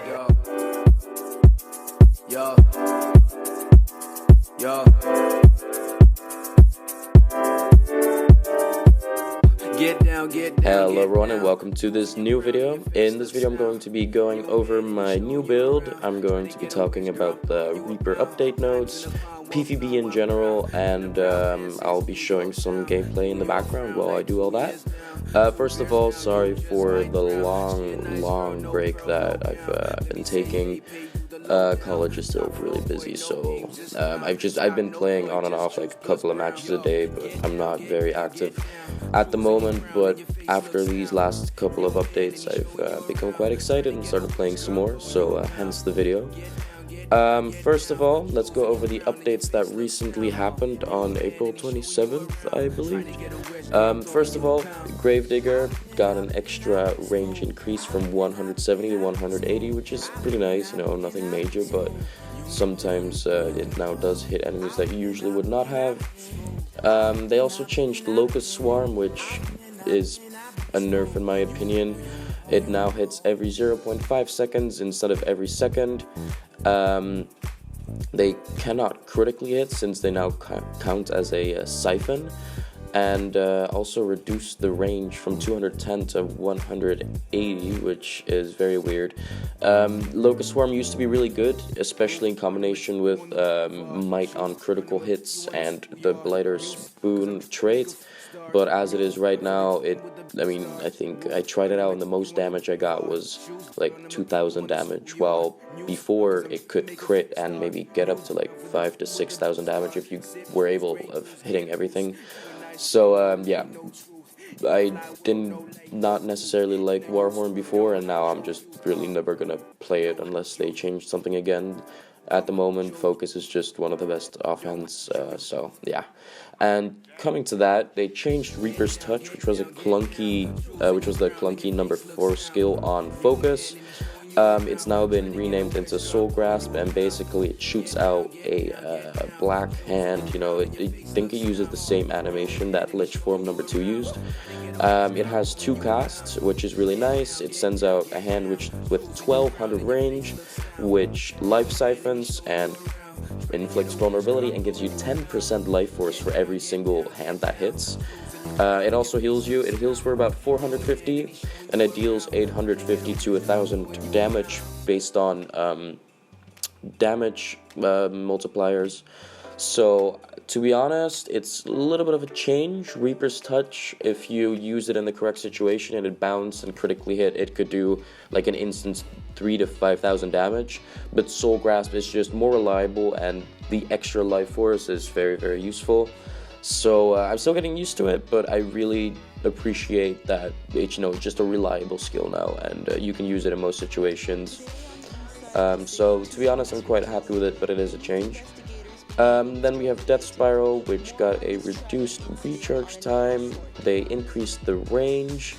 Yo, yo, yo. Get down, get down. Hello everyone and welcome to this new video. In this video I'm going to be going over my new build. I'm going to be talking about the Reaper update notes, PvP in general, and I'll be showing some gameplay in the background while I do all that. First of all, sorry for the long break that I've been taking. College is still really busy, so I've been playing on and off like a couple of matches a day, but I'm not very active at the moment. But after these last couple of updates, I've become quite excited and started playing some more, so hence the video. First of all, let's go over the updates that recently happened on April 27th, I believe. First of all, Gravedigger got an extra range increase from 170 to 180, which is pretty nice, you know, nothing major, but sometimes it now does hit enemies that you usually would not have. They also changed Locust Swarm, which is a nerf in my opinion. It now hits every 0.5 seconds instead of every second. They cannot critically hit since they now count as a siphon, and also reduced the range from 210 to 180, which is very weird. Locust Swarm used to be really good, especially in combination with Might on critical hits and the Blighter's Boon trait. But as it is right now, I think I tried it out and the most damage I got was like 2,000 damage, while before it could crit and maybe get up to like 5,000 to 6,000 damage if you were able of hitting everything. So yeah, I did not necessarily like Warhorn before, and now I'm just really never gonna play it unless they change something again. At the moment, Focus is just one of the best offense, so yeah. And coming to that, they changed Reaper's Touch, which was the clunky number 4 skill on Focus. It's now been renamed into Soul Grasp, and basically it shoots out a black hand. You know, I think it uses the same animation that Lich Form number 2 used. It has 2 casts, which is really nice. It sends out a hand with 1200 range, which life siphons and inflicts vulnerability and gives you 10% life force for every single hand that hits. It also heals you. It heals for about 450, and it deals 850 to 1,000 damage based on damage multipliers. So, to be honest, it's a little bit of a change. Reaper's Touch, if you use it in the correct situation and it bounced and critically hit, it could do like an instant 3,000 to 5,000 damage. But Soul Grasp is just more reliable, and the extra life force is very, very useful. So I'm still getting used to it, but I really appreciate that it's, you know, just a reliable skill now, and you can use it in most situations. So to be honest, I'm quite happy with it, but it is a change. Then we have Death Spiral, which got a reduced recharge time. They increased the range,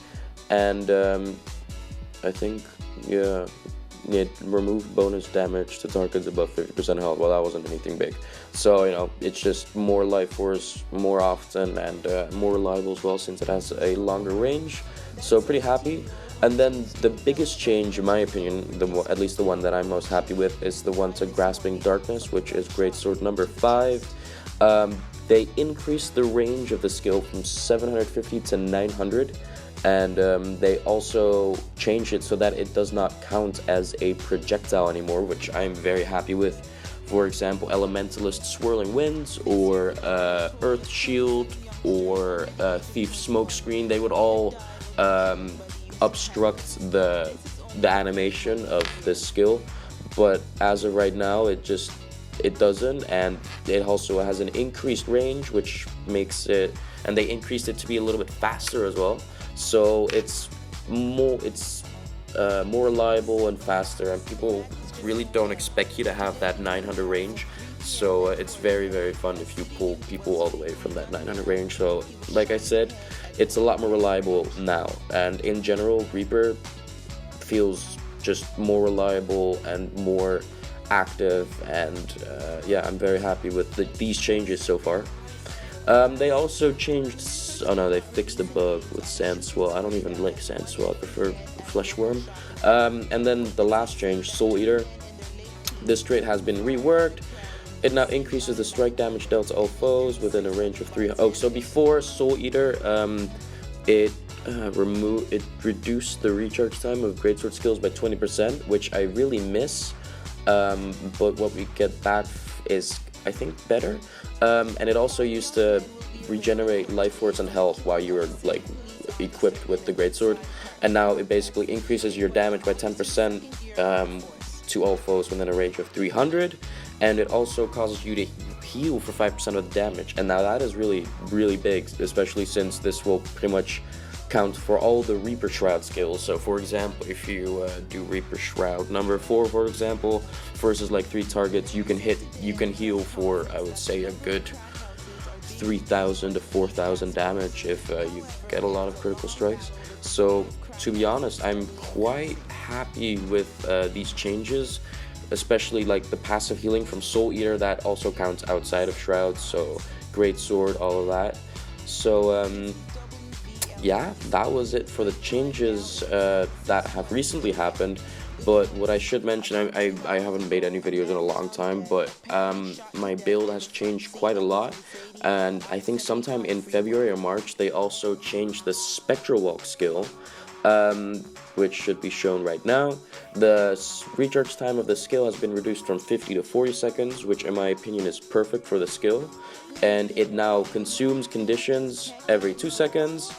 and I think, yeah, it removed bonus damage to targets above 50% health. Well, that wasn't anything big. So, you know, it's just more life force more often, and more reliable as well since it has a longer range. So pretty happy. And then the biggest change, in my opinion, at least the one that I'm most happy with, is the one to Grasping Darkness, which is Greatsword number 5. They increased the range of the skill from 750 to 900, and they also changed it so that it does not count as a projectile anymore, which I'm very happy with. For example, Elementalist Swirling Winds, or Earth Shield, or Thief Smokescreen, they would all obstruct the animation of this skill, but as of right now it doesn't, and it also has an increased range, which makes it, and they increased it to be a little bit faster as well, so it's more reliable and faster, and people really don't expect you to have that 900 range, so it's very, very fun if you pull people all the way from that 900 range. So like I said, it's a lot more reliable now, and in general Reaper feels just more reliable and more active, and yeah, I'm very happy with these changes so far. They also changed, oh no, they fixed the bug with Sandswell. I don't even like Sandswell, I prefer Fleshworm. And then the last change, Soul Eater. This trait has been reworked. It now increases the strike damage dealt to all foes within a range of 3. Oh, so before Soul Eater, it reduced the recharge time of greatsword skills by 20%, which I really miss. But what we get back is, I think, better. And it also used to regenerate life force and health while you were like equipped with the greatsword, and now it basically increases your damage by 10% to all foes within a range of 300, and it also causes you to heal for 5% of the damage. And now that is really, really big, especially since this will pretty much count for all the Reaper Shroud skills. So for example, if you do Reaper Shroud number 4, for example, versus like 3 targets, you can heal for, I would say, a good 3,000 to 4,000 damage if you get a lot of critical strikes. So to be honest, I'm quite happy with these changes, especially like the passive healing from Soul Eater that also counts outside of Shrouds, so Greatsword, all of that. So yeah, that was it for the changes that have recently happened. But what I should mention, I haven't made any videos in a long time, but my build has changed quite a lot, and I think sometime in February or March they also changed the Spectral Walk skill, which should be shown right now. The recharge time of the skill has been reduced from 50 to 40 seconds, which in my opinion is perfect for the skill, and it now consumes conditions every 2 seconds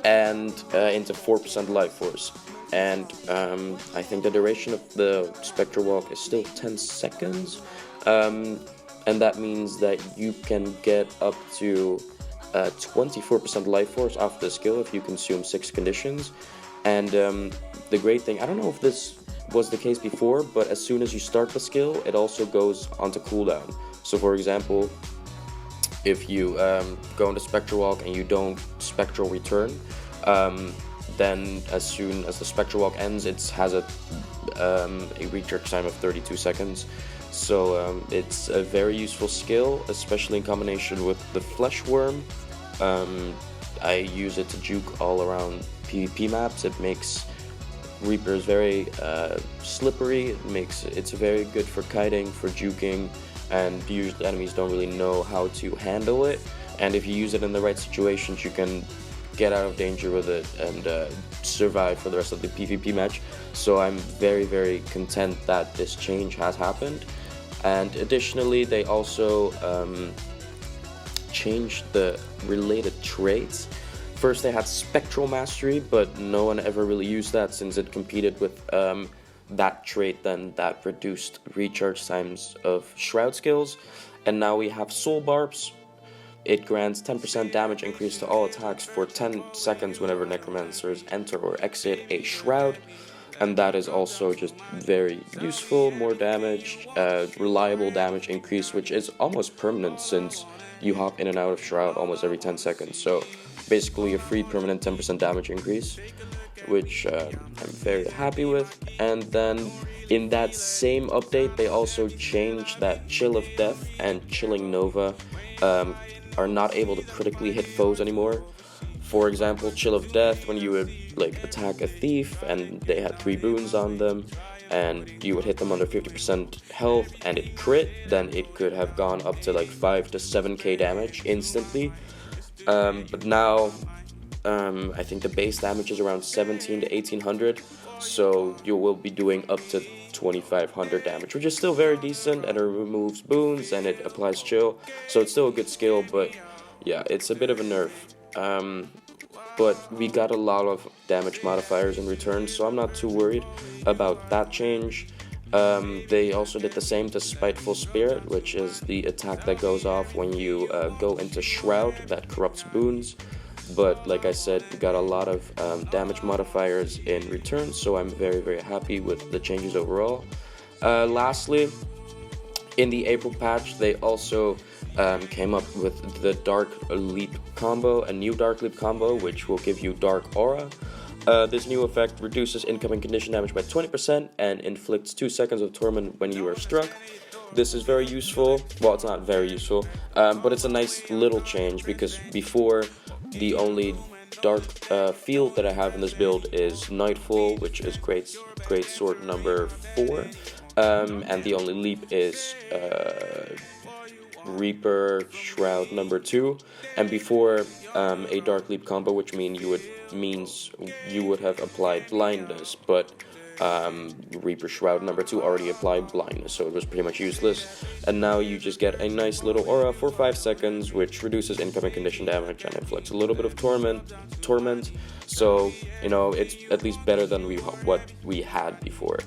and into 4% life force. And I think the duration of the Spectral Walk is still 10 seconds, and that means that you can get up to 24% life force off the skill if you consume 6 conditions. And the great thing, I don't know if this was the case before, but as soon as you start the skill, it also goes onto cooldown. So for example, if you go into Spectral Walk and you don't Spectral Return, then as soon as the Spectral Walk ends, it has a recharge time of 32 seconds. So it's a very useful skill, especially in combination with the Flesh Worm. I use it to juke all around PvP maps. It makes Reapers very slippery. It's very good for kiting, for juking, and usually enemies don't really know how to handle it. And if you use it in the right situations, you can get out of danger with it and survive for the rest of the PvP match. So I'm very, very content that this change has happened. And additionally, they also changed the related traits. First they had Spectral Mastery, but no one ever really used that since it competed with that trait then that reduced recharge times of Shroud skills. And now we have Soul Barbs. It grants 10% damage increase to all attacks for 10 seconds whenever Necromancers enter or exit a Shroud. And that is also just very useful, more damage, reliable damage increase, which is almost permanent since you hop in and out of Shroud almost every 10 seconds. So basically a free permanent 10% damage increase, which I'm very happy with. And then in that same update, they also changed that Chill of Death and Chilling Nova are not able to critically hit foes anymore. For example, Chill of Death, when you would like attack a thief and they had 3 boons on them, and you would hit them under 50% health and it crit, then it could have gone up to like 5 to 7k damage instantly. But now I think the base damage is around 17 to 1800, so you will be doing up to 2500 damage, which is still very decent, and it removes boons and it applies chill, so it's still a good skill. But yeah, it's a bit of a nerf. But we got a lot of damage modifiers in return, so I'm not too worried about that change. They also did the same to Spiteful Spirit, which is the attack that goes off when you go into Shroud that corrupts boons. But like I said, we got a lot of damage modifiers in return, so I'm very, very happy with the changes overall. Lastly, in the April patch, they also came up with the Dark Leap combo, a new Dark Leap combo, which will give you Dark Aura. This new effect reduces incoming condition damage by 20% and inflicts 2 seconds of torment when you are struck. This is very useful. Well, it's not very useful, but it's a nice little change, because before the only dark field that I have in this build is Nightfall, which is great sword number 4, and the only leap is Reaper Shroud number 2, and before a dark leap combo, which means you would have applied blindness, but Reaper Shroud number 2 already applied blindness, so it was pretty much useless. And now you just get a nice little aura for 5 seconds, which reduces incoming condition damage and inflicts a little bit of torment. So you know, it's at least better than what we had before.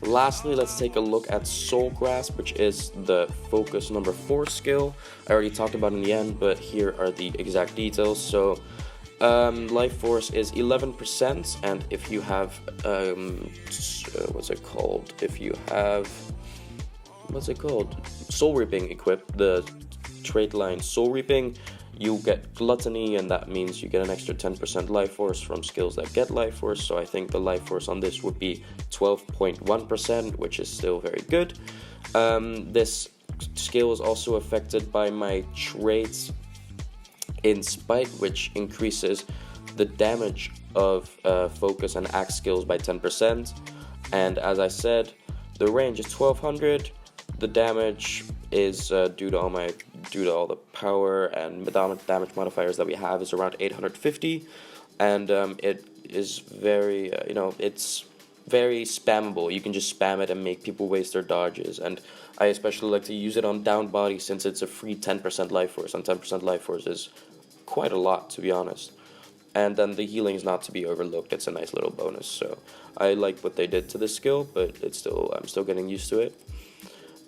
Lastly, let's take a look at Soul Grasp, which is the focus number 4 skill. I already talked about it in the end, but here are the exact details. So life force is 11%, and if you have Soul Reaping equipped, the trait line Soul Reaping, you get Gluttony, and that means you get an extra 10% life force from skills that get life force. So I think the life force on this would be 12.1%, which is still very good. This skill is also affected by my traits Inspite, which increases the damage of focus and axe skills by 10%. And as I said, the range is 1200. The damage is due to all the power and damage modifiers that we have is around 850, and it is very it's very spammable. You can just spam it and make people waste their dodges, and I especially like to use it on down body since it's a free 10% life force, and 10% life force is quite a lot, to be honest. And then the healing is not to be overlooked. It's a nice little bonus, so I like what they did to this skill, but I'm still getting used to it.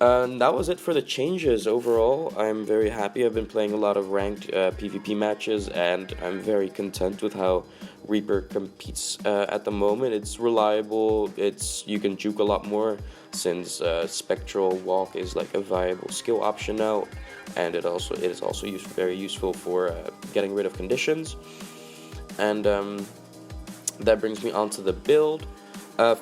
And that was it for the changes. Overall, I'm very happy. I've been playing a lot of ranked PvP matches, and I'm very content with how Reaper competes at the moment. It's reliable. You can juke a lot more since Spectral Walk is like a viable skill option now, and it is also very useful for getting rid of conditions. And that brings me on to the build.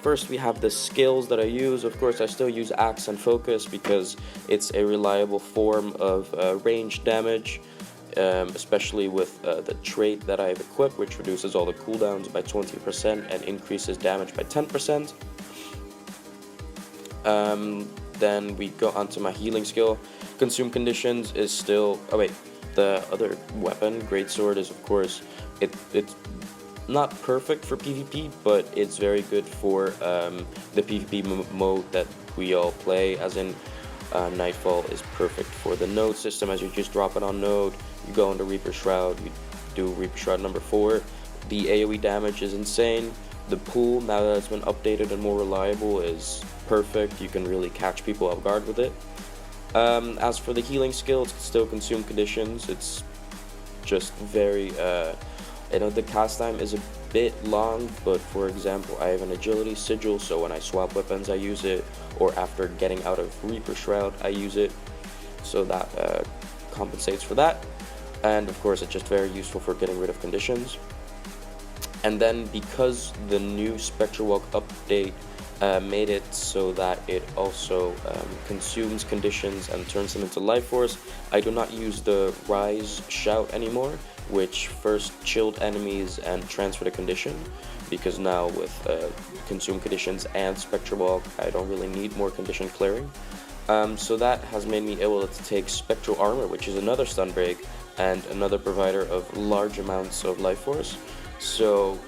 First, we have the skills that I use. Of course, I still use Axe and Focus because it's a reliable form of range damage, especially with the trait that I have equipped, which reduces all the cooldowns by 20% and increases damage by 10%. Then we go on to my healing skill. Consume Conditions is still... Oh wait, the other weapon, Greatsword, is of course... It's not perfect for PvP, but it's very good for the PvP mode that we all play, as in Nightfall is perfect for the node system, as you just drop it on node, you go into Reaper Shroud, you do Reaper Shroud number 4, the AoE damage is insane, the pool, now that it's been updated and more reliable, is perfect, you can really catch people off guard with it. As for the healing skill, it's still Consume Conditions, it's just very... I know the cast time is a bit long, but for example, I have an agility sigil, so when I swap weapons I use it, or after getting out of Reaper Shroud I use it, so that compensates for that. And of course, it's just very useful for getting rid of conditions. And then because the new Spectral Walk update made it so that it also consumes conditions and turns them into life force, I do not use the Rise Shout anymore, which first chilled enemies and transfer the condition, because now with Consume Conditions and Spectral Walk, I don't really need more condition clearing. So that has made me able to take Spectral Armor, which is another stun break and another provider of large amounts of life force. So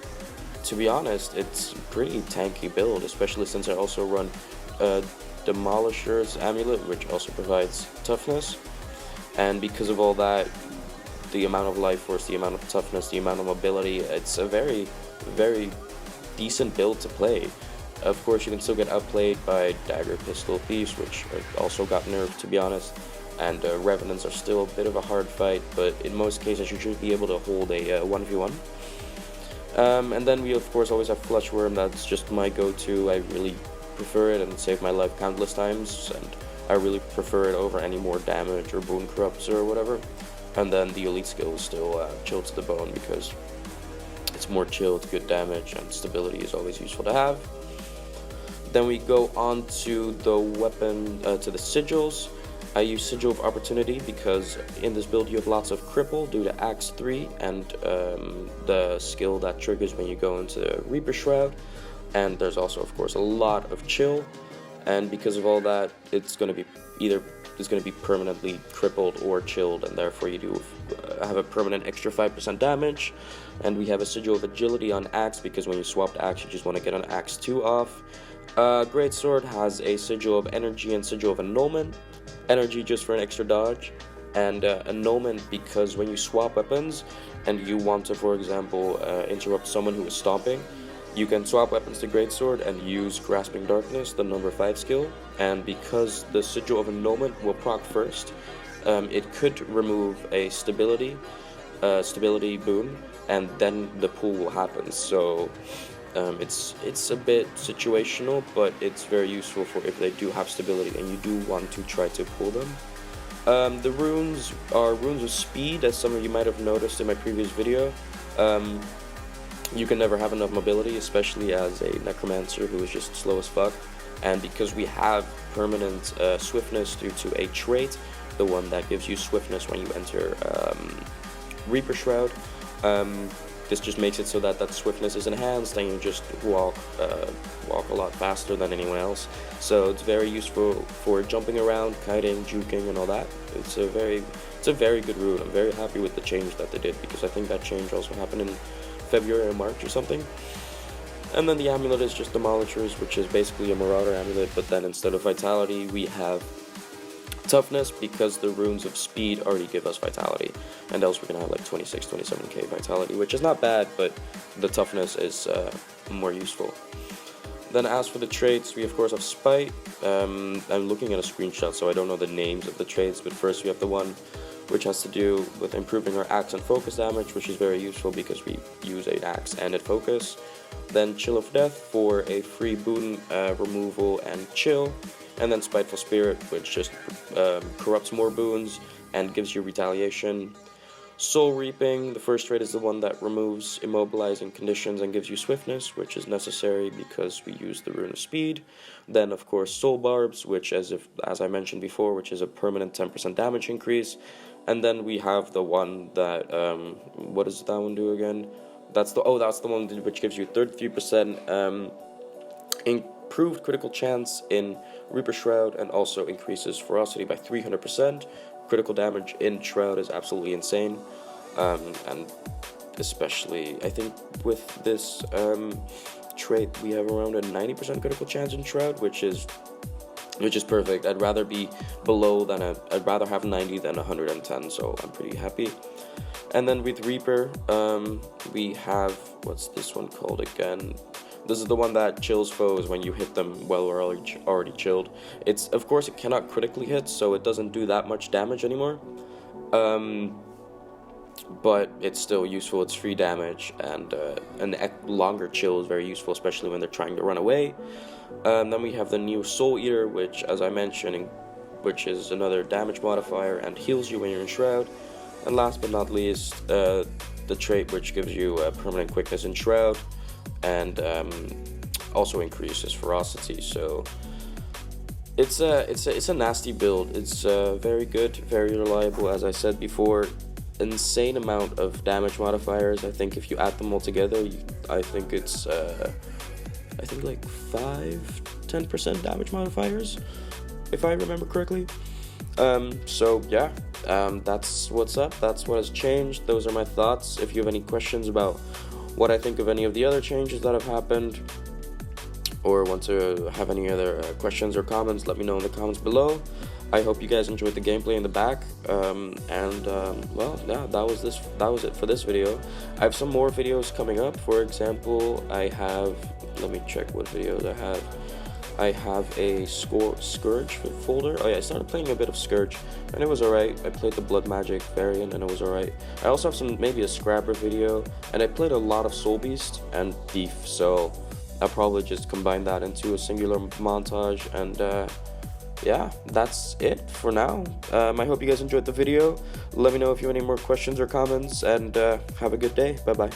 to be honest, it's a pretty tanky build, especially since I also run Demolisher's Amulet, which also provides toughness. And because of all that, the amount of life force, the amount of toughness, the amount of mobility, it's a very, very decent build to play. Of course, you can still get outplayed by Dagger, Pistol, Thieves, which also got nerfed, to be honest, and Revenants are still a bit of a hard fight, but in most cases you should be able to hold a 1v1. And then we of course always have Flesh Worm. That's just my go-to. I really prefer it and save my life countless times, and I really prefer it over any more damage or Boon Corrupts or whatever. And then the elite skill is still chilled to the bone because it's more chilled, good damage, and stability is always useful to have. Then we go on to the weapon, to the sigils. I use Sigil of Opportunity because in this build you have lots of cripple due to Axe 3 and the skill that triggers when you go into Reaper Shroud, and there's also of course a lot of chill, and because of all that it's going to be permanently crippled or chilled, and therefore you do have a permanent extra 5% damage. And we have a Sigil of Agility on Axe because when you swap to Axe you just want to get an Axe 2 off. Greatsword has a Sigil of Energy and Sigil of Annulment. Energy just for an extra dodge, and Annulment because when you swap weapons and you want to, for example, interrupt someone who is stomping, you can swap weapons to Greatsword and use Grasping Darkness, the number 5 skill, and because the Sigil of Annulment will proc first, it could remove a stability boon, and then the pull will happen. So it's a bit situational, but it's very useful for if they do have stability and you do want to try to pull them. The runes are runes of speed, as some of you might have noticed in my previous video. You can never have enough mobility, especially as a necromancer who is just slow as fuck. And because we have permanent swiftness due to a trait, the one that gives you swiftness when you enter Reaper Shroud, this just makes it so that that swiftness is enhanced and you just walk a lot faster than anyone else. So it's very useful for jumping around, kiting, juking, and all that. It's a very good rune. I'm very happy with the change that they did, because I think that change also happened in February or March or something. And then the amulet is just Demolishers, which is basically a Marauder amulet, but then instead of Vitality we have Toughness, because the runes of speed already give us Vitality, and else we're gonna have like 26-27k Vitality, which is not bad, but the Toughness is more useful. Then as for the traits, we of course have Spite. I'm looking at a screenshot, so I don't know the names of the traits, but first we have the one which has to do with improving our axe and focus damage, which is very useful because we use an axe and a focus. Then Chill of Death for a free boon removal and chill. And then Spiteful Spirit, which just corrupts more boons and gives you retaliation. Soul Reaping, the first trait is the one that removes immobilizing conditions and gives you swiftness, which is necessary because we use the rune of speed. Then of course Soul Barbs, which as I mentioned before, which is a permanent 10% damage increase. And then we have the one that, what does that one do again? That's the one which gives you 33% improved critical chance in Reaper Shroud, and also increases ferocity by 300%. Critical damage in Shroud is absolutely insane, and especially I think with this trait we have around a 90% critical chance in Shroud, which is perfect. I'd rather be below than I'd rather have 90 than 110, so I'm pretty happy. And then with Reaper, we have, what's this one called again? This is the one that chills foes when you hit them while we're already chilled. It's, of course, it cannot critically hit, so it doesn't do that much damage anymore. But it's still useful. It's free damage, and a longer chill is very useful, especially when they're trying to run away. Then we have the new Soul Eater, which, as I mentioned, which is another damage modifier and heals you when you're in Shroud. And last but not least, the trait which gives you permanent quickness in Shroud, and also increases ferocity. So it's a nasty build. It's very good, very reliable, as I said before. Insane amount of damage modifiers. I think if you add them all together, I think it's like 5-10% damage modifiers, if I remember correctly. So yeah, that's what's up. That's what has changed. Those are my thoughts. If you have any questions about what I think of any of the other changes that have happened, or want to have any other questions or comments, let me know in the comments below. I hope you guys enjoyed the gameplay in the back, well, yeah, that was it for this video. I have some more videos coming up. For example, I have, let me check what videos I have. I have a Scourge folder. Oh yeah, I started playing a bit of Scourge, and it was alright. I played the Blood Magic variant, and it was alright. I also have maybe a Scrapper video, and I played a lot of Soul Beast and Thief, so I'll probably just combine that into a singular montage, and yeah, that's it for now. I hope you guys enjoyed the video. Let me know if you have any more questions or comments, and have a good day. Bye bye.